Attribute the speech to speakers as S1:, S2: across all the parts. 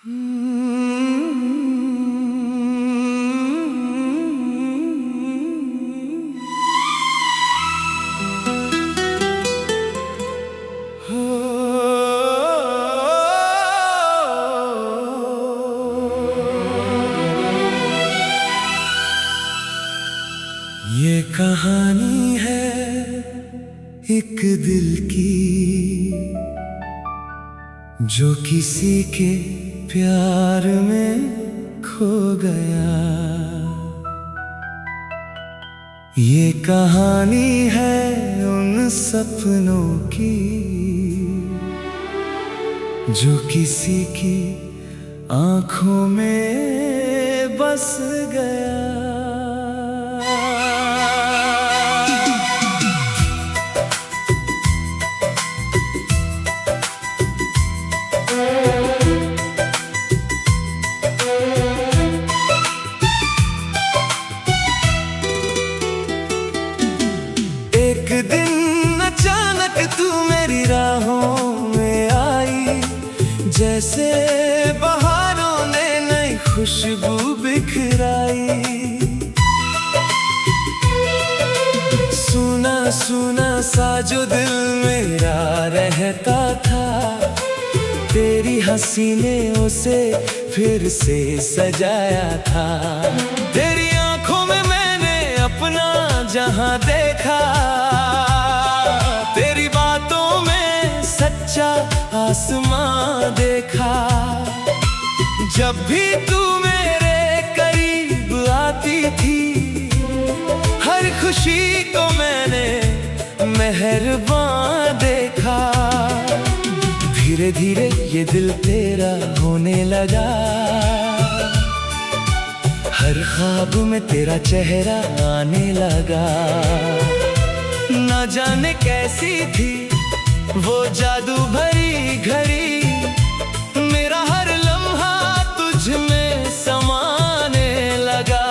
S1: ये कहानी है एक दिल की जो किसी के प्यार में खो गया। ये कहानी है उन सपनों की जो किसी की आंखों में बस गया। एक दिन अचानक तू मेरी राहों में आई, जैसे बहारों ने नई खुशबू बिखराई। सुना सुना सा जो दिल मेरा रहता था, तेरी हंसी ने उसे फिर से सजाया था। तेरी आंखों में मैंने अपना जहां देखा, तेरी बातों में सच्चा आसमां देखा। जब भी तू मेरे करीब आती थी, हर खुशी को मैंने मेहरबान देखा। धीरे धीरे ये दिल तेरा होने लगा, हर ख्वाब में तेरा चेहरा आने लगा। न जाने कैसी थी वो जादू भरी घड़ी, मेरा हर लम्हा तुझ में समाने लगा।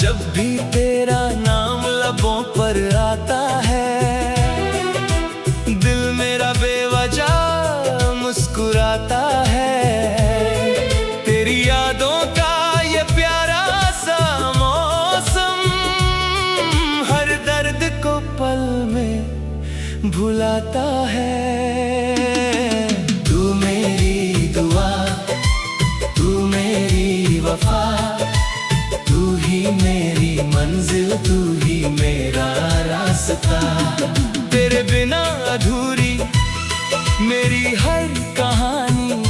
S1: जब भी तेरा नाम लबों पर आता है, दिल मेरा बेवजह मुस्कुराता है। तेरी यादों का ये प्यारा सा मौसम हर दर्द को पल में भुलाता है। तू मेरी दुआ, तू मेरी वफा, तू ही मेरी मंजिल, तू ही मेरा रास्ता। तेरे बिना अधूरी मेरी हर कहानी,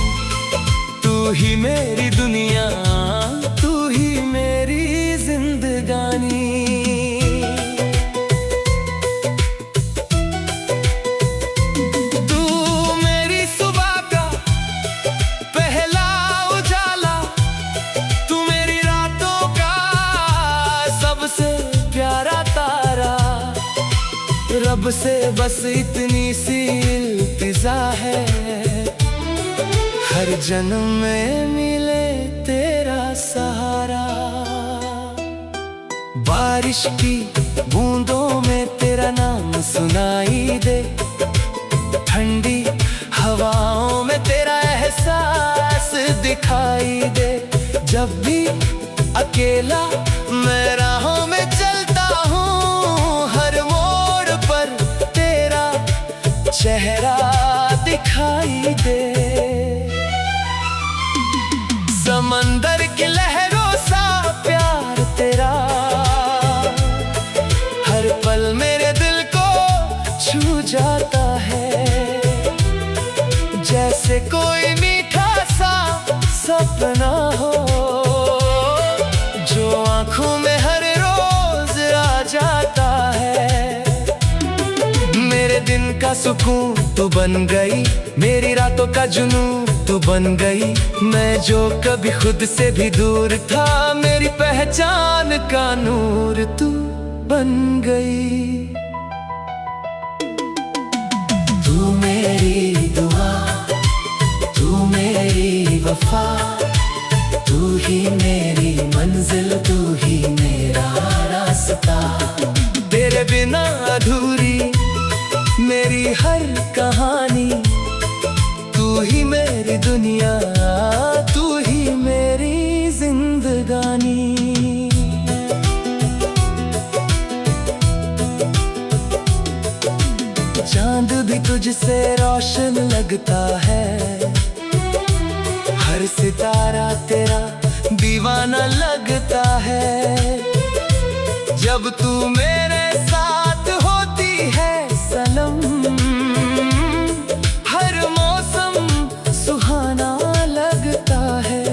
S1: तू ही मेरी दुनिया, तू ही मेरी जिंदगानी। तू मेरी सुबह का पहला उजाला, तू मेरी रातों का सबसे प्यारा तारा। रब से बस इतनी सी इल्तिजा है, हर जन्म में मिले तेरा सहारा। बारिश की बूंदों में तेरा नाम सुनाई दे, ठंडी हवाओं में तेरा एहसास दिखाई दे। जब भी अकेला मैं राहों में चलता हूँ, हर मोड़ पर तेरा चेहरा दिखाई दे। समंदर की लहरों सा प्यार तेरा, हर पल मेरे दिल को छू जाता है। जैसे कोई मीठा सा सपना हो, जो आंखों में हर रोज आ जाता है। मेरे दिन का सुकून तू बन गई, मेरी रातों का जुनून तू बन गई। मैं जो कभी खुद से भी दूर था, मेरी पहचान का नूर तू बन गई। तू मेरी दुआ, तू मेरी वफा, तू ही मेरी मंजिल, तू ही मेरा रास्ता। तेरे बिना अधूरी मेरी हर कहानी, तू तू ही मेरी दुनिया, तू ही मेरी जिंदगानी। चांद भी तुझसे रोशन लगता है, हर सितारा तेरा दीवाना लगता है। जब तू मेरे साथ होती है सनम, हर मौसम सुहाना लगता है।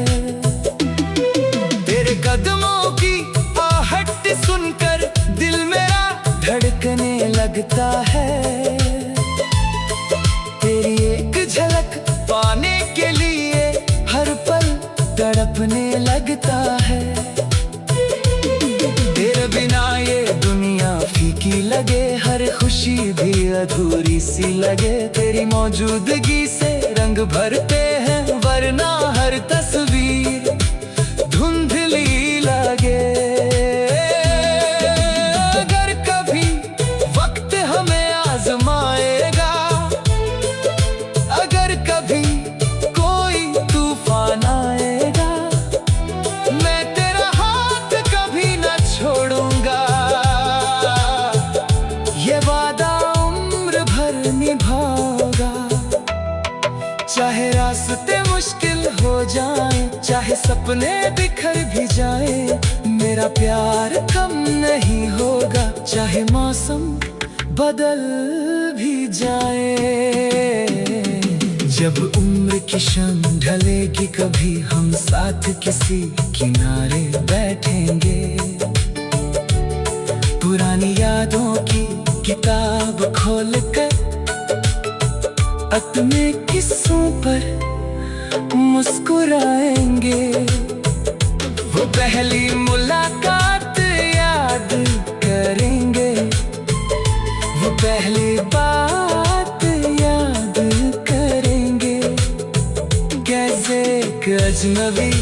S1: तेरे कदमों की आहट सुनकर दिल मेरा धड़कने लगता है। तेरी एक झलक पाने के लिए हर पल तड़पने लगता है। तेरे बिना ये दुनिया फीकी लगे, हर खुशी भी अधूरी सी लगे। तेरी मौजूदगी से रंग भरते हैं, वरना हर तस्वीर धुंधली लगे। अगर कभी वक्त हमें आजमाएगा, अगर कभी कोई तूफान आएगा, मैं तेरा हाथ कभी न छोड़ूंगा। ये वादा उम्र भर निभाऊंगा। चाहे रास्ते मुश्किल हो जाएं, चाहे सपने बिखर भी जाएं, मेरा प्यार कम नहीं होगा। चाहे मौसम बदल भी जाए। जब उम्र की शाम ढलेगी, कभी हम साथ किसी किनारे बैठेंगे। पुरानी यादों की किताब खोलकर अपने किस्सों पर मुस्कुराएंगे। वो पहली मुलाकात याद करेंगे, वो पहली बात याद करेंगे। कैसे एक अजनबी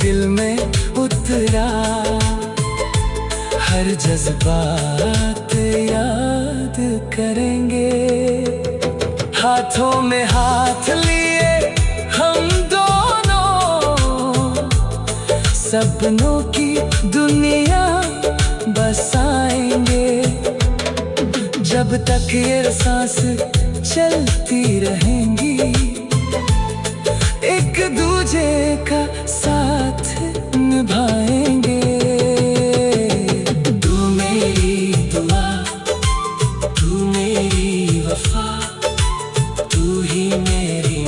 S1: दिल में उतरा, हर जज्बात याद करेंगे। हाथों में हाथ लिए हम दोनों, सपनों की दुनिया बसाएंगे। जब तक ये सांस चलती रहेंगी, एक दूजे का साथ निभाएंगे। तू मेरी दुआ, तू मेरी वफा, तू ही मेरी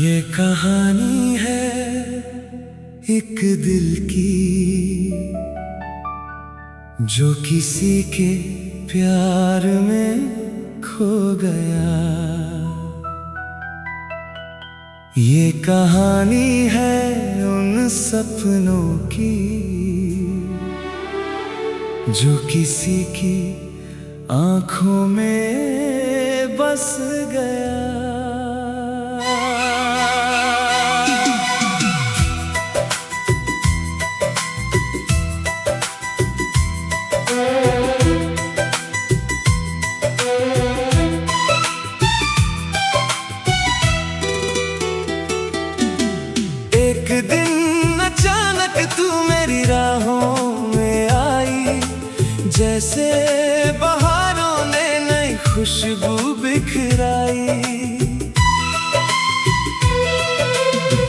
S1: ये कहानी है एक दिल की, जो किसी के प्यार में खो गया। ये कहानी है उन सपनों की, जो किसी की आंखों में बस गया। एक दिन अचानक तू मेरी राहों में आई, जैसे बहारों ने नई खुशबू बिखराई।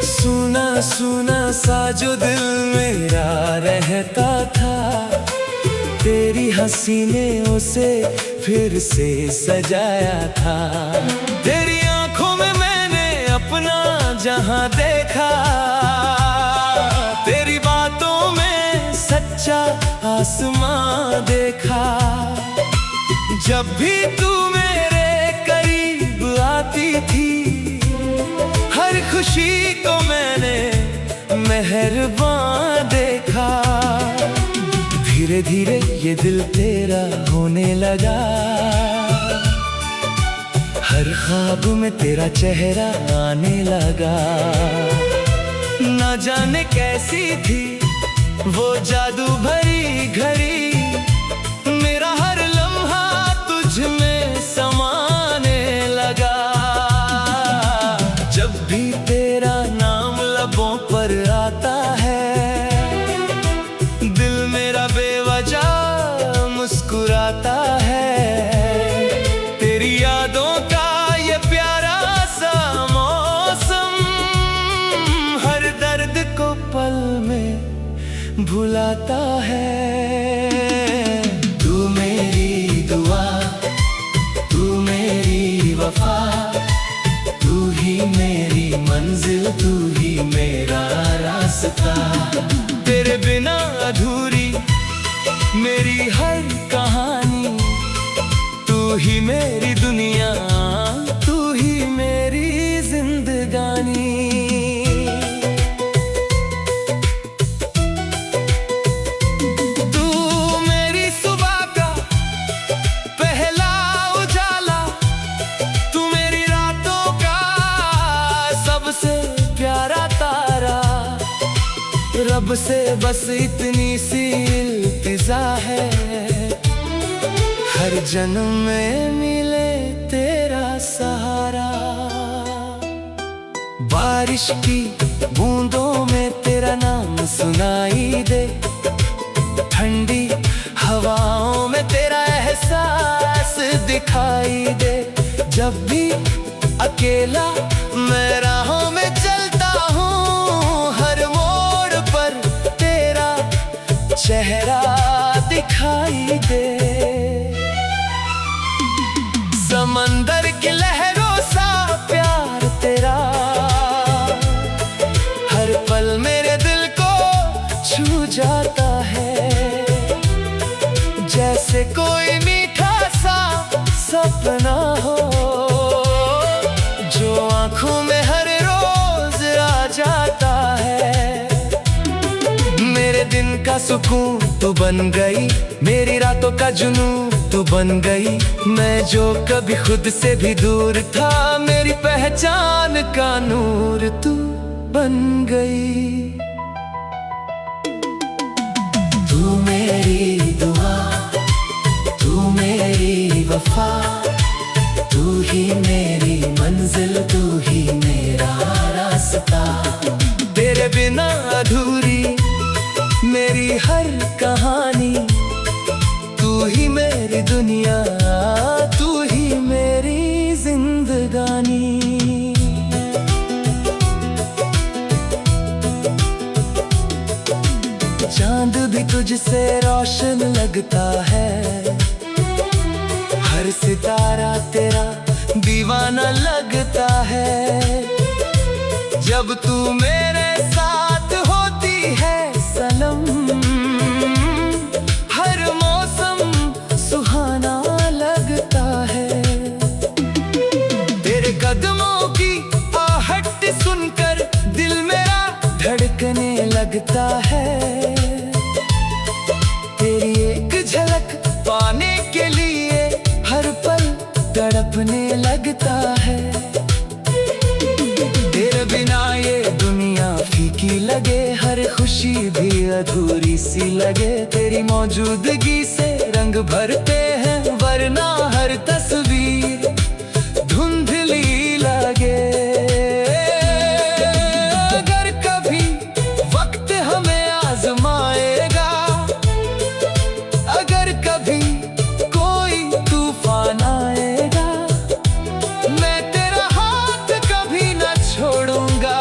S1: सुना सुना सा जो दिल मेरा रहता था, तेरी हंसी ने उसे फिर से सजाया था। तेरी आंखों में मैंने अपना जहां देखा, तेरी बातों में सच्चा आसमां देखा। जब भी तू मेरे करीब आती थी, हर खुशी को मैंने मेहरबान देखा। धीरे धीरे ये दिल तेरा होने लगा। हर ख्वाब में तेरा चेहरा आने लगा। ना जाने कैसी थी वो जादू भरी घड़ी, मेरा हर लम्हा तुझ में समाने लगा। जब भी तेरा नाम लबों पर आता है, दिल मेरा बेवजह मुस्कुराता है। तेरी यादों का ये प्यारा सा मौसम हर दर्द को पल में भुलाता है। तू मेरी दुआ, तू मेरी वफा, तू ही मेरी मंजिल, तू ही मेरा रास्ता। तेरे बिना अधूरी मेरी हर कहानी, तू ही मेरी दुनिया, तू ही मेरी जिंदगानी। रब से बस इतनी सी इल्तिजा है, हर जन्म में मिले तेरा सहारा। बारिश की बूंदों में तेरा नाम सुनाई दे, ठंडी हवाओं में तेरा एहसास दिखाई दे। जब भी अकेला मैं राहों में चलता हूँ, हर मोड़ पर तेरा चेहरा दिखाई दे। समंदर की लहरों सा प्यार तेरा हर पल मेरे दिल को छू जाता है। जैसे कोई मीठा सा सपना हो, जो आँखों में हर रोज आ जाता है। मेरे दिन का सुकून तू बन गई, मेरी रातों का जुनून तू बन गई। मैं जो कभी खुद से भी दूर था, मेरी पहचान का नूर तू बन गई। तू मेरी दुआ, तू मेरी वफा, तू ही मेरी मंजिल, तू ही मेरा रास्ता। तेरे बिना अधूरी मेरी हर कहानी, तू ही मेरी दुनिया, तू ही मेरी जिंदगानी। चांद भी तुझसे रोशन लगता है, हर सितारा तेरा दीवाना लगता है। जब तू मेरे साथ होती है सनम, हर मौसम सुहाना लगता है। तेरे कदमों की आहट सुनकर दिल मेरा धड़कने लगता है। तेरी एक झलक पाने के लिए हर पल तड़पने लगता है। तेरे बिना ये दुनिया फीकी लगे, हर खुशी भी अधूरी सी लगे। तेरी मौजूदगी से रंग भरते हैं, वरना हर तस्वीर धुंधली लगे। अगर कभी वक्त हमें आजमाएगा, अगर कभी कोई तूफान आएगा, मैं तेरा हाथ कभी न छोड़ूंगा।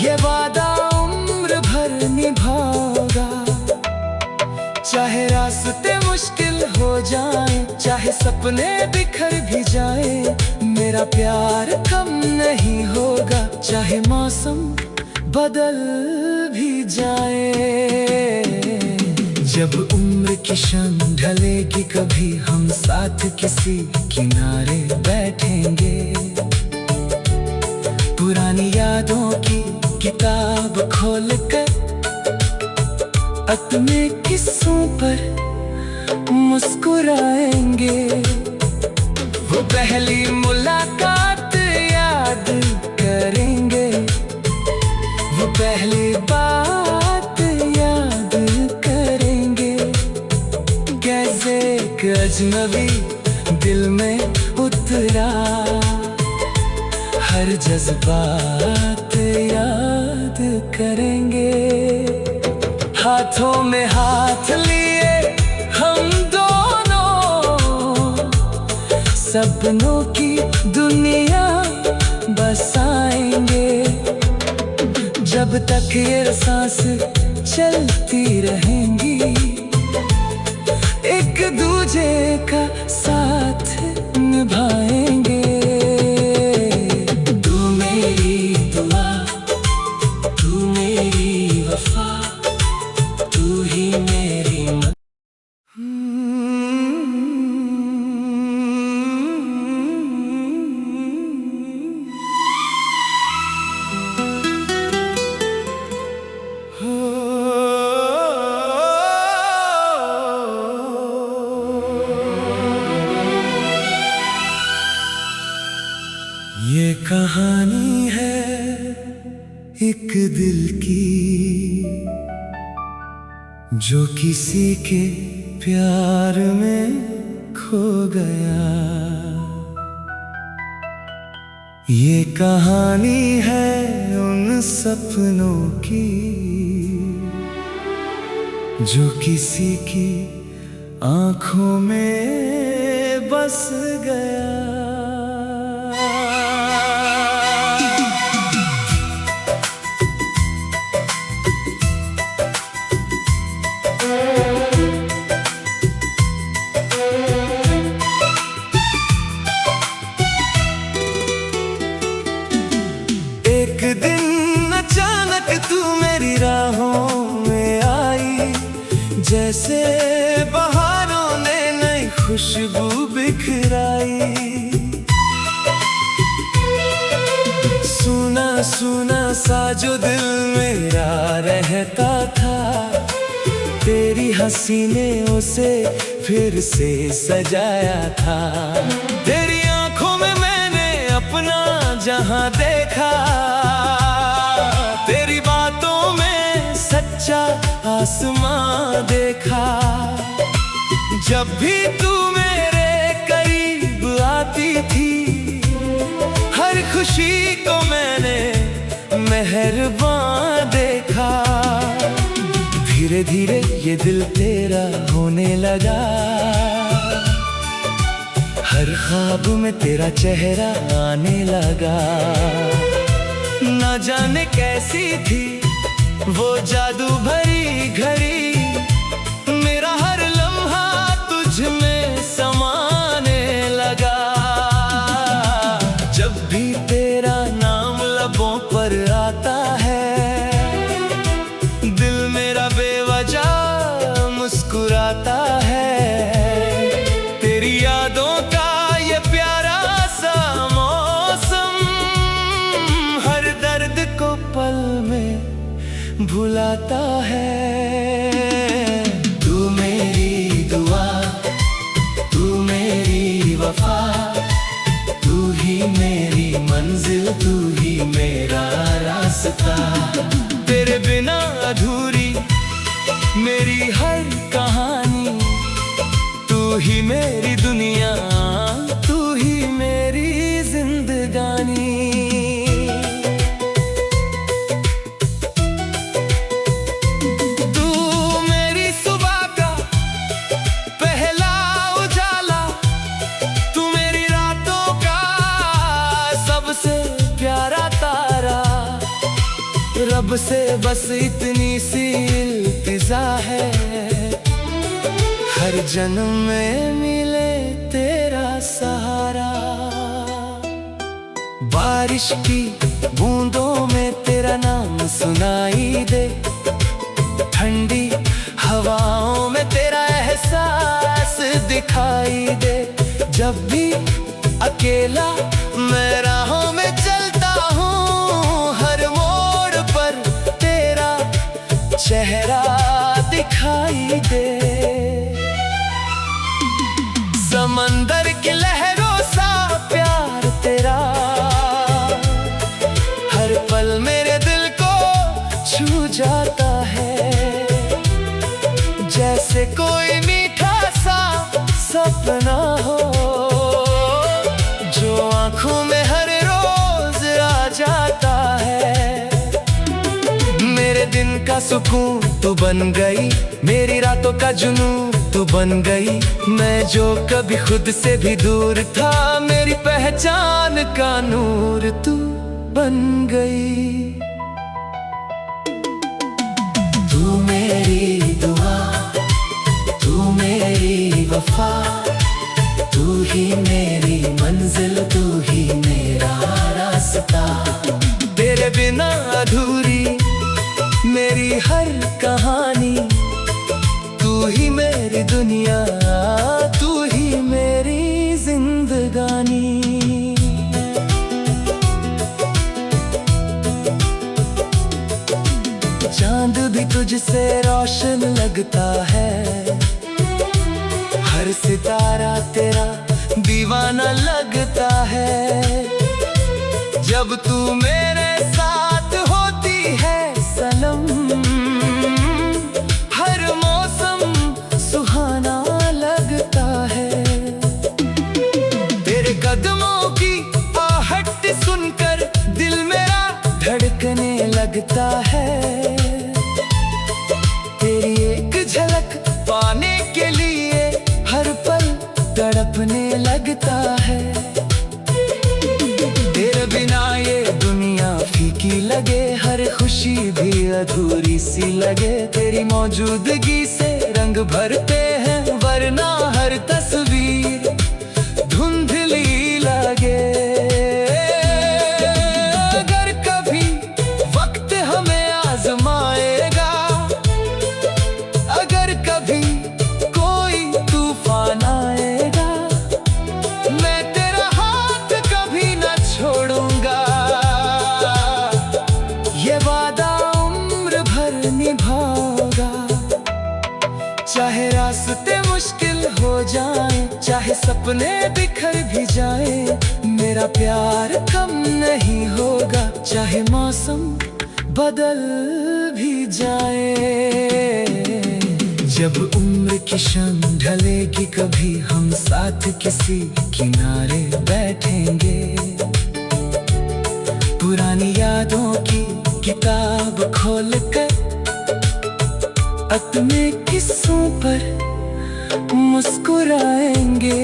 S1: ये वादा उम्र भर निभाऊंगा। चाहे रास्ते मुश्किल हो जाएं, चाहे सपने बिखर भी जाएं, मेरा प्यार कम नहीं होगा। चाहे मौसम बदल भी जाए, जब उम्र की शाम ढलेगी, कभी हम साथ किसी किनारे बैठेंगे। पुरानी यादों की किताब खोलकर अपने किस्सों पर मुस्कुराएंगे। वो पहली मुलाकात याद करेंगे, वो पहली बात याद करेंगे। कैसे एक अजनबी दिल में उतरा, हर जज्बात याद करेंगे। हाथों में हाथ लिए हम दोनों, सपनों की दुनिया बसाएंगे। जब तक ये सांस चलती रहेंगी, एक दूजे का साथ निभाएंगे। तू मेरी दुआ, तू मेरी वफा, तू ही मेरी ये कहानी है एक दिल की, जो किसी के प्यार में खो गया। ये कहानी है उन सपनों की, जो किसी की आंखों में बस गया। एक दिन अचानक तू मेरी राहों में आई, जैसे बहारों ने नई खुशबू बिखराई। सुना सुना सा जो दिल मेरा रहता था, तेरी हंसी ने उसे फिर से सजाया था। तेरी आंखों में मैंने अपना जहां देखा, तेरी बातों में सच्चा आसमां देखा। जब भी तू मेरे करीब आती थी, हर खुशी को मैंने मेहरबान देखा। धीरे धीरे ये दिल तेरा होने लगा, हर ख्वाब में तेरा चेहरा आने लगा। ना जाने कैसी थी वो जादू भरी घड़ी, मेरा हर लम्हा तुझ में समाने लगा। जब भी तेरा नाम लबों पर आता है, दिल मेरा बेवजह मुस्कुराता है। तेरी यादों का ये प्यारा सा मौसम, हर दर्द को पल में भुलाता है। तू मेरी दुआ, तू मेरी वफा, तू ही मेरी मंजिल, तू ही मेरा रास्ता। तेरे बिना अधूरी मेरी हर कहानी, तू ही मेरी दुनिया, तू ही मेरी जिंदगानी। तू मेरी सुबह का पहला उजाला, तू मेरी रातों का सबसे प्यारा तारा। रब से बस इतनी सी इल्तिजा है, हर जन्म में मिले तेरा सहारा। बारिश की बूंदों में तेरा नाम सुनाई दे, ठंडी हवाओं में तेरा एहसास दिखाई दे। जब भी अकेला मैं राहों में चलता हूँ, हर मोड़ पर तेरा चेहरा दिखाई दिखाई दे। समंदर की लहरों सा प्यार तेरा हर पल मेरे दिल को छू जाता है। जैसे कोई मीठा सा सपना हो जो आंखों में हर रोज आ जाता है। मेरे दिन का सुकून तू बन गई, मेरी रातों का जुनून तू बन गई। मैं जो कभी खुद से भी दूर था, मेरी पहचान का नूर तू बन गई। तू मेरी दुआ, तू मेरी वफा, तू ही मेरी मंजिल, तू ही मेरा रास्ता। तेरे बिना अधूरी मेरी हर कहानी, तू ही मेरी दुनिया, तू ही मेरी जिंदगानी। चांद भी तुझसे रोशन लगता है, हर सितारा तेरा दीवाना लगता है। जब तू मेरे साथ होती है सनम, हर मौसम सुहाना लगता है। तेरे कदमों की आहट सुनकर दिल मेरा धड़कने लगता है। तेरी एक झलक पाने के लिए हर पल तड़पने लगता है। तेरे बिना ये दुनिया फीकी लगे, हर खुशी भी अधूरी सी लगे। तेरी मौजूदगी से रंग भरते हैं, वरना हर तस्वीर धुंधली लगे। अगर कभी वक्त हमें आजमाएगा, अगर कभी कोई तूफान आएगा, मैं तेरा हाथ कभी न छोड़ूंगा। ये वादा उम्र भर निभाऊंगा। चाहे रास्ते मुश्किल हो जाएं, चाहे सपने बिखर भी जाएं, मेरा प्यार कम नहीं होगा। चाहे मौसम बदल भी जाए, जब उम्र की शाम ढलेगी कभी हम साथ किसी किनारे बैठेंगे। पुरानी यादों की किताब खोलकर अपने किस्सों पर मुस्कुराएंगे।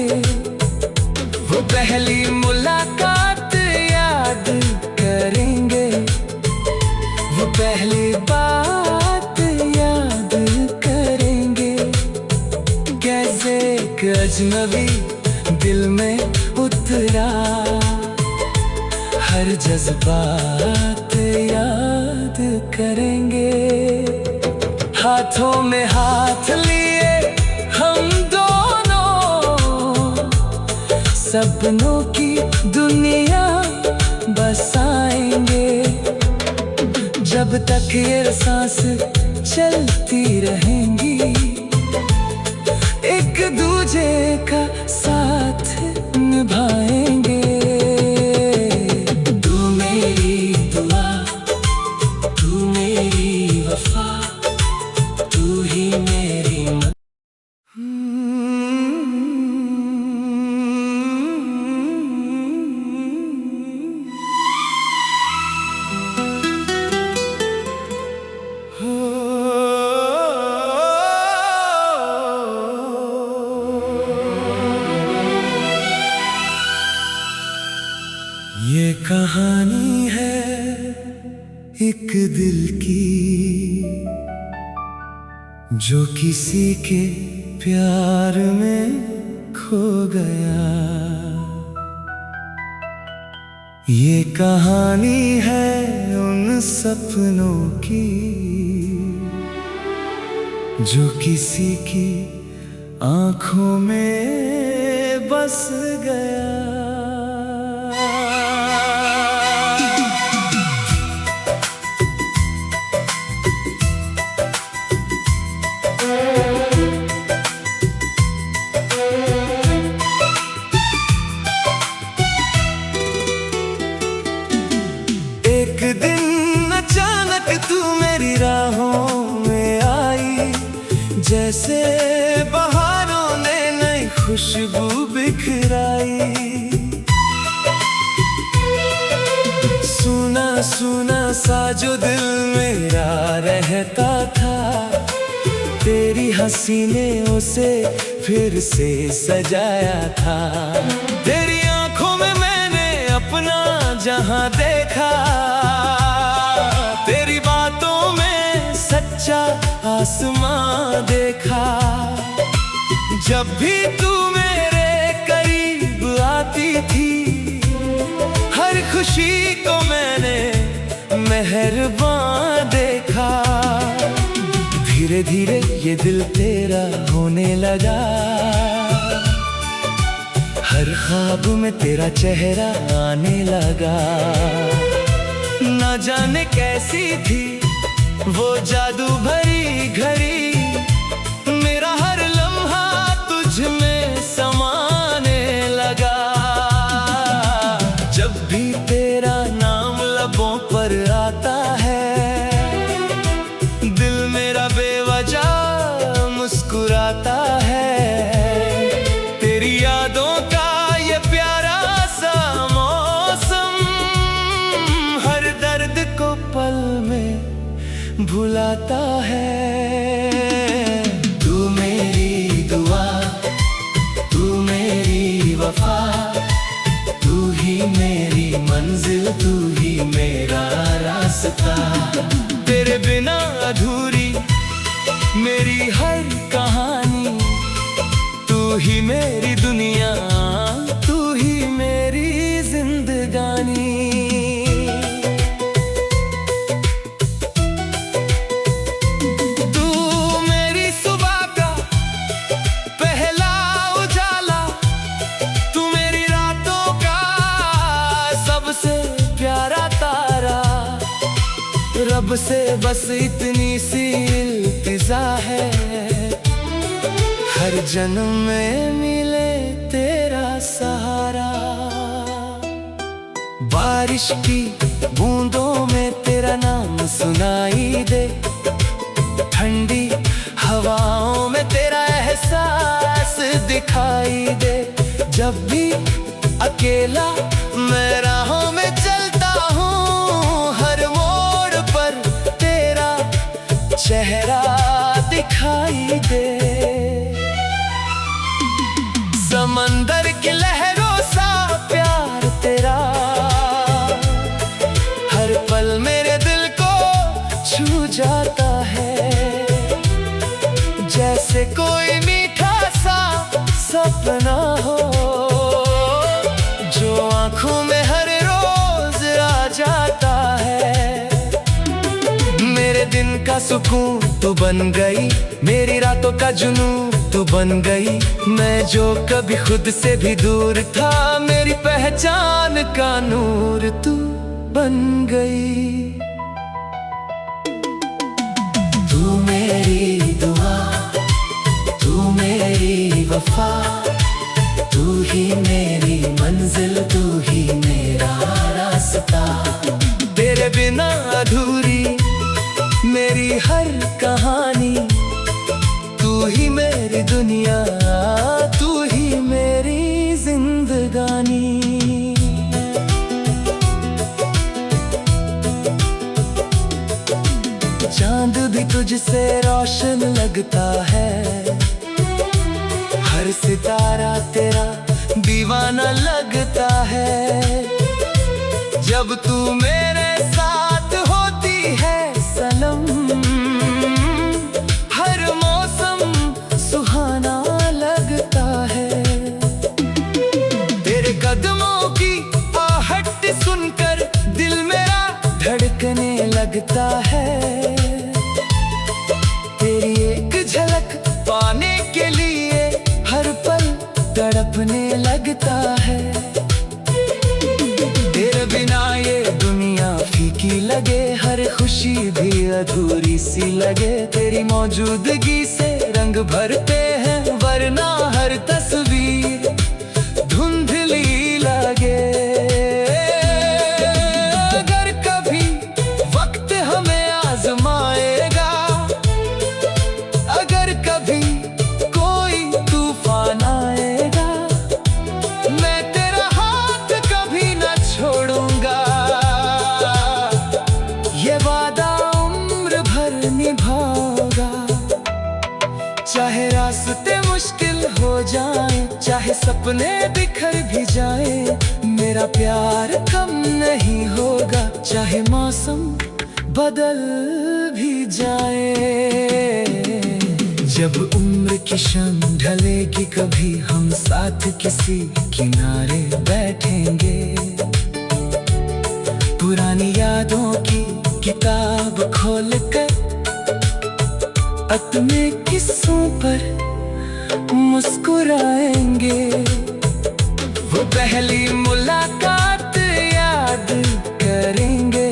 S1: वो पहली मुलाकात याद करेंगे, वो पहली बात याद करेंगे। कैसे एक अजनबी दिल में उतरा, हर जज्बात याद करेंगे। हाथों में हाथ लिए हम दोनों सपनों की दुनिया बसाएंगे। जब तक ये सांस चलती रहेंगी, एक दूजे का साथ निभाएंगे। तू मेरी दुआ, तू मेरी वफा, तू ही मेरी ये कहानी है एक दिल की, जो किसी के प्यार में खो गया। ये कहानी है उन सपनों की, जो किसी की आंखों में बस गया। जैसे बहारों ने नई खुशबू बिखराई। सुना सुना सा जो दिल मेरा रहता था, तेरी हंसी ने उसे फिर से सजाया था। तेरी आंखों में मैंने अपना जहां देखा, तेरी बातों में सच्चा आसमां देखा। जब भी तू मेरे करीब आती थी, हर खुशी को मैंने मेहरबान देखा। धीरे धीरे ये दिल तेरा होने लगा, हर ख्वाब में तेरा चेहरा आने लगा। ना जाने कैसी थी वो जादू भरी घड़ी, मेरा हर लम्हा तुझ में समाने लगा। जब भी तेरा नाम लबों पर आता है, दिल मेरा बेवजह मुस्कुराता है। तेरी यादों का ये प्यारा सा मौसम हर दर्द को पल में भुलाता है। तू मेरी दुआ, तू मेरी वफा, तू ही मेरी मंजिल, तू ही मेरा रास्ता। तेरे बिना अधूरी मेरी हर कहानी, तू ही मेरी दुनिया, तू ही मेरी जिंदगानी। रब से बस इतनी सी इल्तिजा है, हर जन्म में मिले तेरा सहारा। बारिश की बूंदों में तेरा नाम सुनाई दे, ठंडी हवाओं में तेरा एहसास दिखाई दे। जब भी अकेला मैं राहों में चलता हूँ, चेहरा दिखाई दे। समंदर की लहरों सा प्यार तेरा हर पल मेरे दिल को छू जाता है। जैसे कोई मीठा सा सपना हो, जो आंखों में हर रोज आ जाता है। मेरे दिन का सुकून तू बन गई, मेरी रातों का जुनून तू बन गई। मैं जो कभी खुद से भी दूर था, मेरी पहचान का नूर तू बन गई। तू मेरी दुआ, तू मेरी वफा, तू ही मेरी मंजिल, तू ही मेरा रास्ता। तेरे बिना अधूरी मेरी हर कहानी, तू ही मेरी दुनिया, तू ही मेरी जिंदगानी। चांद भी तुझसे रोशन लगता है, हर सितारा तेरा दीवाना लगता है। जब तू मेरे साथ होती है सनम, हर मौसम सुहाना लगता है। तेरे कदमों की आहट सुनकर दिल मेरा धड़कने लगता है। तेरी एक झलक पाने के लिए हर पल तड़पने लगता है। तेरे बिना ये दुनिया फीकी लगे, हर खुशी भी अधूरी सी लगे। तेरी मौजूदगी से रंग भरते हैं, वरना हर तस्वीर धुंधली लगे। अगर कभी वक्त हमें आजमाएगा, अगर कभी जाए, चाहे सपने बिखर भी जाए, मेरा प्यार कम नहीं होगा, चाहे मौसम बदल भी जाए। जब उम्र की शाम ढलेगी, कभी हम साथ किसी किनारे बैठेंगे, पुरानी यादों की किताब खोलकर अपने किस्सों पर मुस्कुराएंगे। वो पहली मुलाकात याद करेंगे,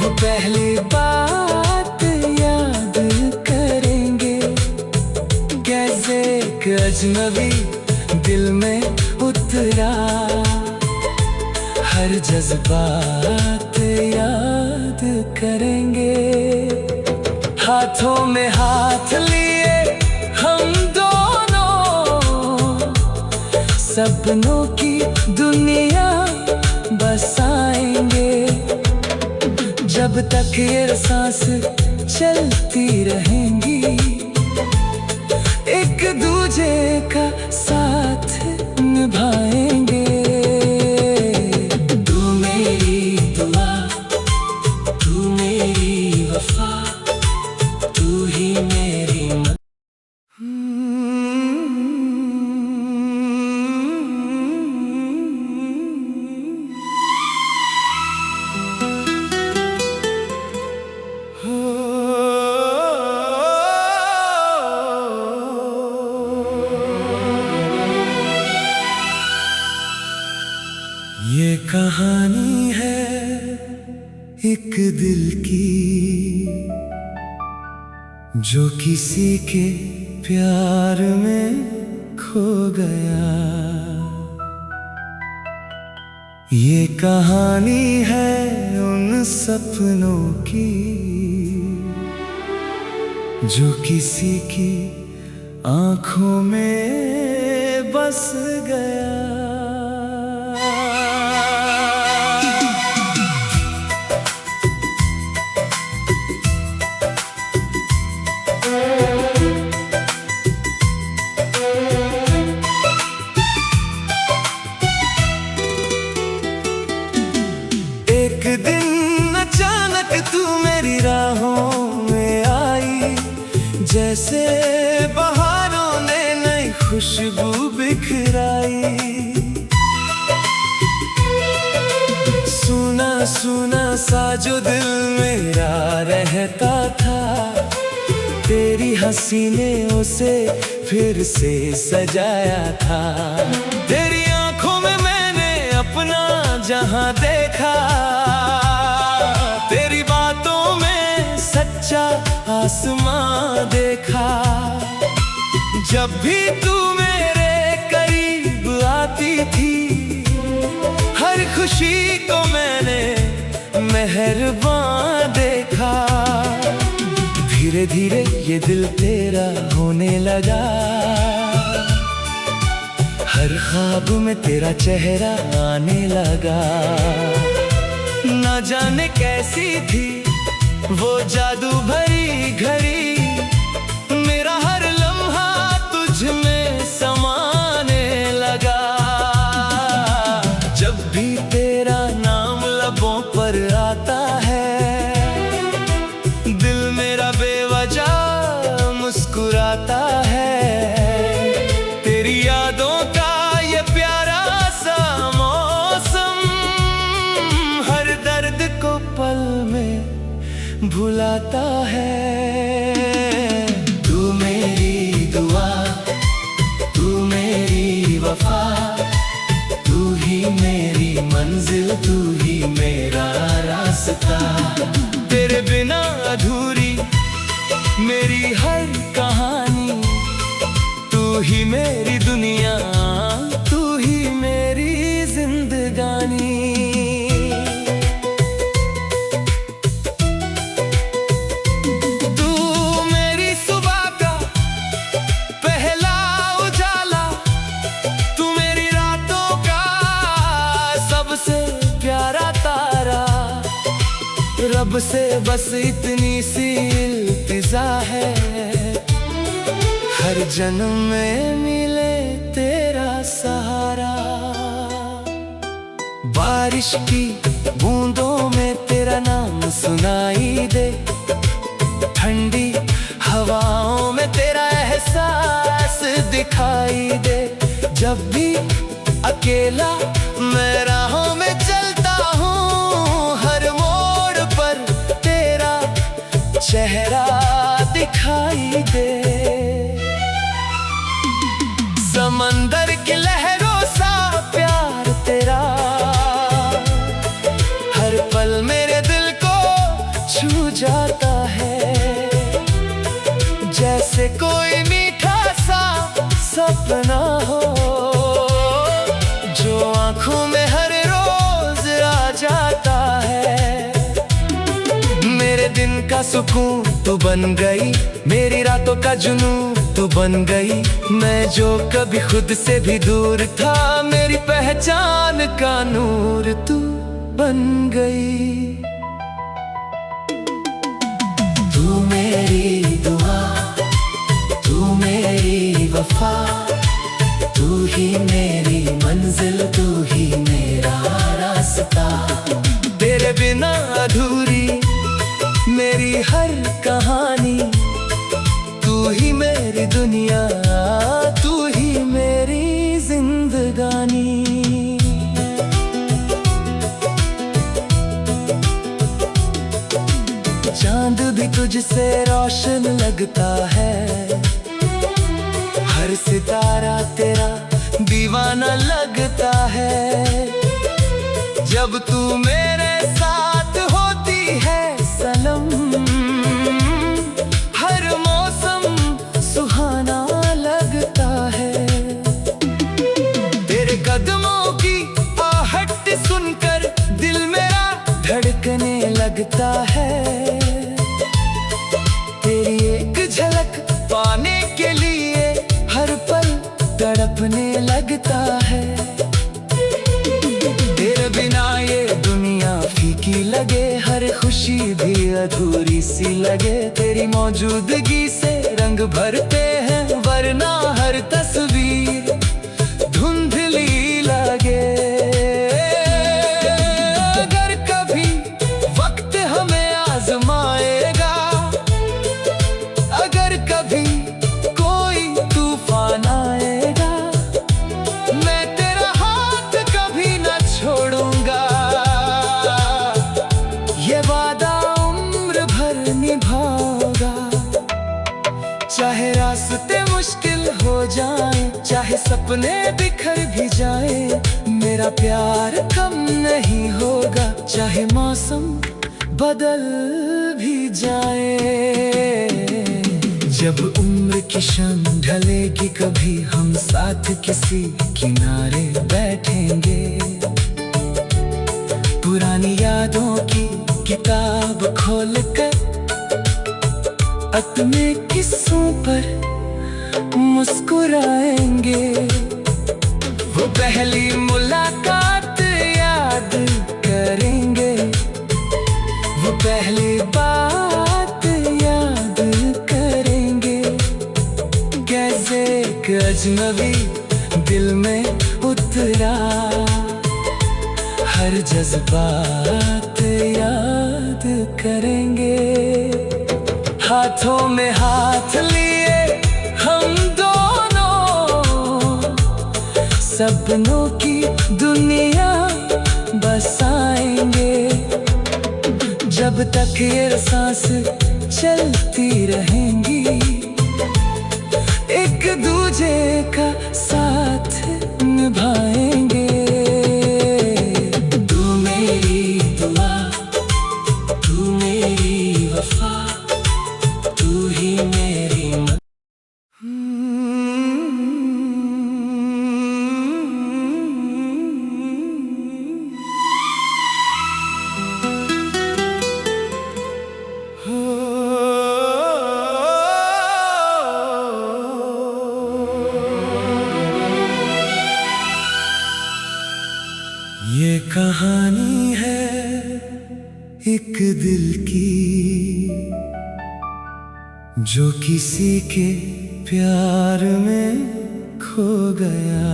S1: वो पहली बात याद करेंगे। कैसे एक अजनबी दिल में उतरा, हर जज्बात याद करेंगे। हाथों में हाथ लिए हम दोनों, सपनों की दुनिया बसाएंगे। जब तक ये सांस चलती रहेंगी, एक दूजे का साथ निभाएंगे। तू मेरी दुआ, तू मेरी वफा, तू ही मेरी ये कहानी है एक दिल की, जो किसी के प्यार में खो गया। ये कहानी है उन सपनों की, जो किसी की आंखों में बस गया। एक दिन अचानक तू मेरी राहों में आई, जैसे बहारों ने नई खुशबू बिखराई। सुना सुना सा जो दिल मेरा रहता था, तेरी हंसी ने उसे फिर से सजाया था। तेरी आंखों में मैंने अपना जहां देखा, तेरी बातों में सच्चा आसमां देखा। जब भी तू मेरे करीब आती थी, हर खुशी को मैंने मेहरबान देखा। धीरे धीरे ये दिल तेरा होने लगा, हर ख्वाब में तेरा चेहरा आने लगा। ना जाने कैसी थी वो जादू भरी घड़ी, मेरा हर लम्हा तुझ में समाने लगा। जब भी तेरा नाम लबों पर आता है, दिल मेरा बेवजह मुस्कुराता है। तेरी यादों का ये प्यारा सा मौसम, हर दर्द को पल में भुलाता है। तू मेरी दुआ, तू मेरी वफा, तू ही मेरी मंजिल, तू ही मेरा रास्ता। तेरे बिना अधूरी मेरी हर कहानी, तू ही मेरी दुनिया, तू ही मेरी जिंदगानी। तू मेरी सुबह का पहला उजाला, तू मेरी रातों का सबसे प्यारा तारा। रब से बस इतनी सी इल्तिजा है, हर जन्म में मिले तेरा सहारा। बारिश की बूंदों में तेरा नाम सुनाई दे, ठंडी हवाओं में तेरा एहसास दिखाई दे। जब भी अकेला मैं राहों में चलता हूँ, हर मोड़ पर तेरा चेहरा दिखाई दे। समंदर की लहरों सा प्यार तेरा हर पल मेरे दिल को छू जाता है। जैसे कोई मीठा सा सपना हो जो आंखों में हर रोज आ जाता है। मेरे दिन का सुकून तू बन गई, मेरी रातों का जुनून तू बन गई। मैं जो कभी खुद से भी दूर था, मेरी पहचान का नूर तू बन गई। तू मेरी दुआ, तू मेरी वफा, तू ही मेरी मंजिल, तू ही मेरा रास्ता। तेरे बिना अधूरी मेरी हर कहानी, तू ही मेरी दुनिया, तू ही मेरी जिंदगानी। चांद भी तुझसे रोशन लगता है, हर सितारा तेरा दीवाना लगता है। जब तू मेरे साथ होती है सनम, हर मौसम सुहाना लगता है। तेरे कदमों की आहट सुनकर दिल मेरा धड़कने लगता है। तेरी एक झलक पाने के लिए हर पल तड़पने लगता है। तेरे बिना ये दुनिया फीकी लगे, हर खुशी भी अधूरी सी लगे। तेरी मौजूदगी से रंग भरते हैं, वरना हर तस्वीर धुंधली लगे। अगर कभी वक्त हमें आजमाएगा, अगर कभी कोई तूफान आएगा, मैं तेरा हाथ कभी न छोड़ूंगा। ये वादा उम्र भर निभाऊंगा। चाहे रास्ते मुश्किल हो जाए, चाहे सपने बिखर भी जाए, मेरा प्यार कम नहीं होगा। चाहे मौसम बदल भी जाए, जब उम्र की शाम ढलेगी, कभी हम साथ किसी किनारे बैठेंगे। पुरानी यादों की किताब खोलकर अपने किस्सों पर मुस्कुराएंगे। वो पहली मुलाकात याद करेंगे, वो पहली बात याद करेंगे। कैसे एक अजनबी दिल में उतरा, हर जज्बात याद करेंगे। हाथों में हाथ लिए हम दोनों, सपनों की दुनिया बसाएंगे। जब तक ये सांस चलती रहेंगी, एक दूजे का साथ निभाएंगे। तू मेरी दुआ, तू मेरी वफा, तू ही मेरी ये कहानी है एक दिल की, जो किसी के प्यार में खो गया।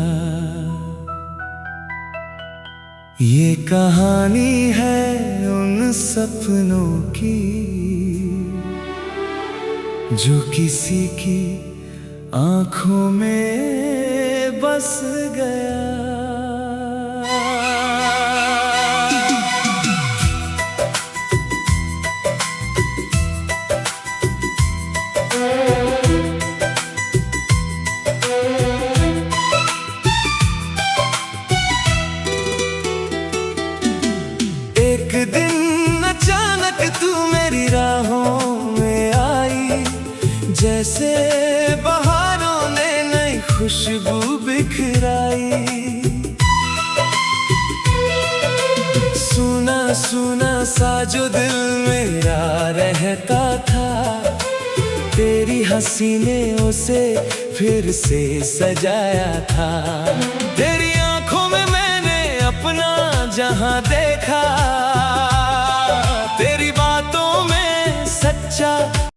S1: ये कहानी है उन सपनों की जो किसी की आंखों में बस गया। एक दिन अचानक तू मेरी राहों में आई, जैसे बहारों ने नई खुशबू बिखराई। सुना सुना सा जो दिल मेरा रहता था, तेरी हंसी ने उसे फिर से सजाया था। तेरी आंखों में मैंने अपना जहां देखा,